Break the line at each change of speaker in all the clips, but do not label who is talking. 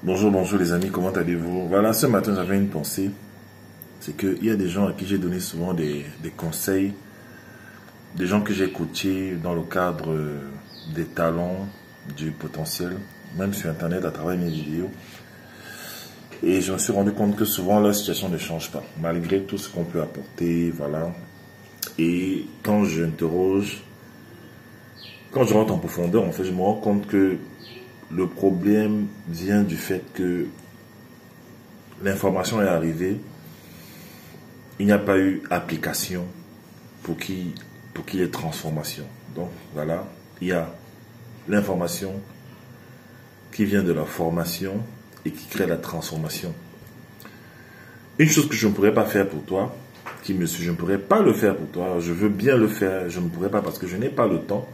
Bonjour, bonjour les amis, comment allez-vous? Voilà, ce matin j'avais une pensée. C'est qu'il y a des gens à qui j'ai donné souvent des conseils, des gens que j'ai coachés dans le cadre des talents, du potentiel, même sur internet à travers mes vidéos. Et je me suis rendu compte que souvent leur situation ne change pas, malgré tout ce qu'on peut apporter, voilà. Et quand j'interroge, quand je rentre en profondeur, en fait, je me rends compte que le problème vient du fait que l'information est arrivée, il n'y a pas eu application pour qu'il y ait transformation. Donc voilà, il y a l'information qui vient de la formation et qui crée la transformation. Une chose que je ne pourrais pas faire pour toi, je ne pourrais pas le faire pour toi, je veux bien le faire, je ne pourrais pas parce que je n'ai pas le temps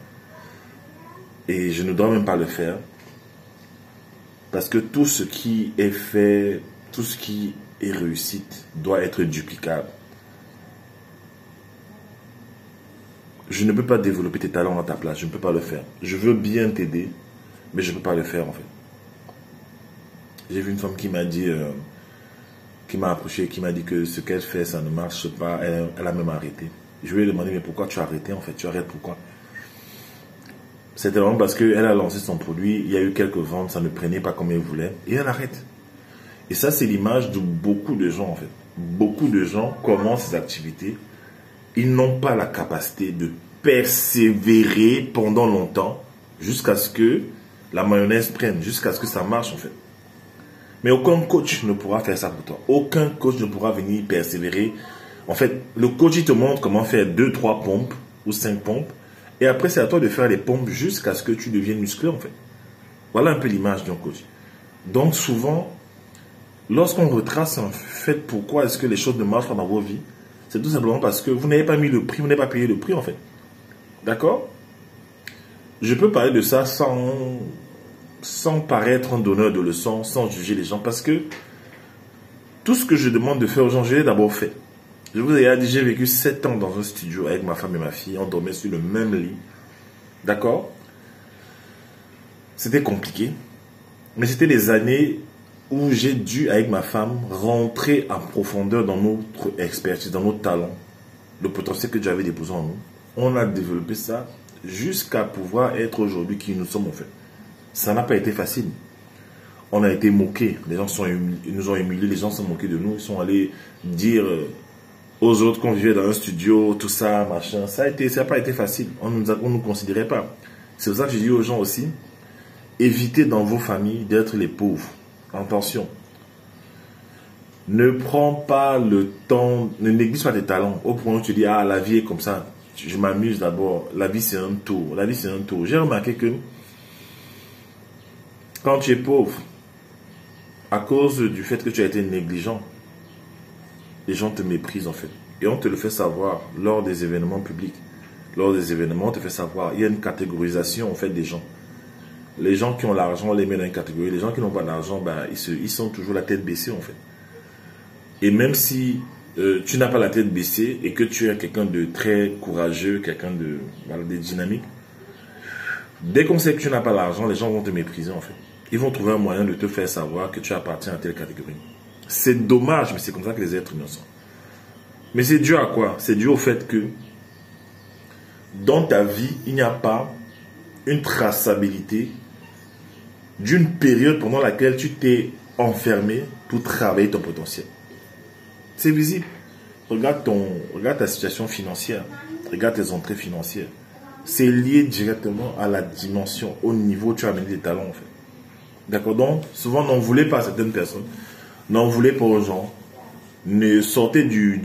et je ne dois même pas le faire. Parce que tout ce qui est fait, tout ce qui est réussite doit être duplicable. Je ne peux pas développer tes talents à ta place, je ne peux pas le faire. Je veux bien t'aider, mais je ne peux pas le faire en fait. J'ai vu une femme qui m'a dit, qui m'a approché, qui m'a dit que ce qu'elle fait, ça ne marche pas, elle a même arrêté. Je lui ai demandé, mais pourquoi tu as arrêté en fait? Tu arrêtes pourquoi? C'était vraiment parce qu'elle a lancé son produit, il y a eu quelques ventes, ça ne prenait pas comme elle voulait, et elle arrête. Et ça, c'est l'image de beaucoup de gens en fait. Beaucoup de gens commencent ces activités, ils n'ont pas la capacité de persévérer pendant longtemps jusqu'à ce que la mayonnaise prenne, jusqu'à ce que ça marche en fait. Mais aucun coach ne pourra faire ça pour toi. Aucun coach ne pourra venir persévérer. En fait, le coach, il te montre comment faire 2, 3 pompes ou 5 pompes. Et après, c'est à toi de faire les pompes jusqu'à ce que tu deviennes musclé en fait. Voilà un peu l'image d'un coach. Donc souvent, lorsqu'on retrace en fait pourquoi est-ce que les choses ne marchent pas dans vos vies, c'est tout simplement parce que vous n'avez pas mis le prix, vous n'avez pas payé le prix en fait. D'accord? Je peux parler de ça sans paraître un donneur de leçons, sans juger les gens, parce que tout ce que je demande de faire aux gens, je l'ai d'abord fait. Je vous ai dit, j'ai vécu 7 ans dans un studio avec ma femme et ma fille, on dormait sur le même lit. D'accord? C'était compliqué, mais c'était des années où j'ai dû, avec ma femme, rentrer en profondeur dans notre expertise, dans notre talent, le potentiel que Dieu avait déposé en nous. On a développé ça jusqu'à pouvoir être aujourd'hui qui nous sommes en fait. Ça n'a pas été facile. On a été moqués, les gens nous ont humiliés, les gens sont moqués de nous, ils sont allés dire aux autres qu'on vivait dans un studio, tout ça, machin. Ça n'a pas été facile, on ne nous considérait pas. C'est pour ça que je dis aux gens aussi, évitez dans vos familles d'être les pauvres. Attention. Ne prends pas le temps, ne néglige pas tes talents. Au point où tu dis, ah, la vie est comme ça. Je m'amuse d'abord. La vie, c'est un tour. La vie, c'est un tour. J'ai remarqué que quand tu es pauvre, à cause du fait que tu as été négligent, les gens te méprisent en fait. Et on te le fait savoir lors des événements publics. Lors des événements, on te fait savoir. Il y a une catégorisation en fait des gens. Les gens qui ont l'argent, on les met dans une catégorie. Les gens qui n'ont pas d'argent, ben, ils sont toujours la tête baissée en fait. Et même si tu n'as pas la tête baissée et que tu es quelqu'un de très courageux, quelqu'un de dynamique, dès qu'on sait que tu n'as pas l'argent, les gens vont te mépriser en fait. Ils vont trouver un moyen de te faire savoir que tu appartiens à telle catégorie. C'est dommage, mais c'est comme ça que les êtres humains sont. Mais c'est dû à quoi? C'est dû au fait que dans ta vie, il n'y a pas une traçabilité d'une période pendant laquelle tu t'es enfermé pour travailler ton potentiel. C'est visible. Regarde ta situation financière. Regarde tes entrées financières. C'est lié directement à la dimension, au niveau où tu as amené des talents en fait. D'accord? Donc, souvent, n'en voulez pas à certaines personnes. N'en voulez pas aux gens. Ne sortez du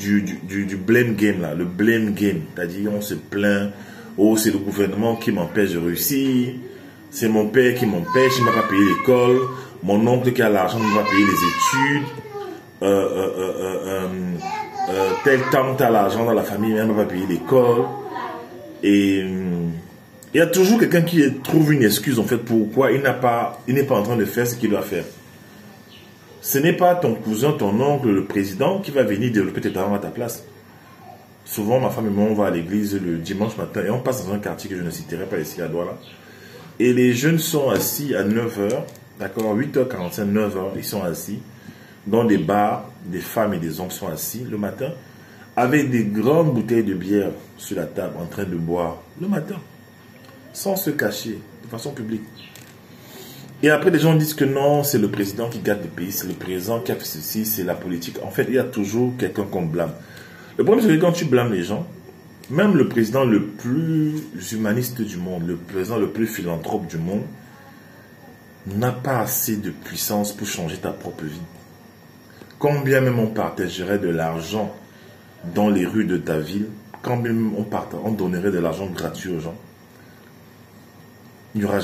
blame game là. Le blame game. C'est-à-dire, on se plaint. Oh, c'est le gouvernement qui m'empêche de réussir. C'est mon père qui m'empêche. Il ne m'a pas payé l'école. Mon oncle qui a l'argent ne m'a payé les études. Tel tante a l'argent dans la famille, mais elle ne m'a pas payé l'école. Et il y a toujours quelqu'un qui trouve une excuse en fait pourquoi il n'est pas en train de faire ce qu'il doit faire. Ce n'est pas ton cousin, ton oncle, le président qui va venir développer tes talents à ta place. Souvent, ma femme et moi, on va à l'église le dimanche matin et on passe dans un quartier que je ne citerai pas ici à Douala. Et les jeunes sont assis à 9 h D'accord, 8h45, 9h, ils sont assis dans des bars, des femmes et des hommes sont assis le matin, avec des grandes bouteilles de bière sur la table, en train de boire le matin, sans se cacher, de façon publique. Et après, les gens disent que non, c'est le président qui gâte le pays, c'est le président qui a fait ceci, c'est la politique. En fait, il y a toujours quelqu'un qu'on blâme. Le problème, c'est que quand tu blâmes les gens, même le président le plus humaniste du monde, le président le plus philanthrope du monde, n'a pas assez de puissance pour changer ta propre vie. Combien même on partagerait de l'argent dans les rues de ta ville, quand même on donnerait de l'argent gratuit aux gens, il n'y aura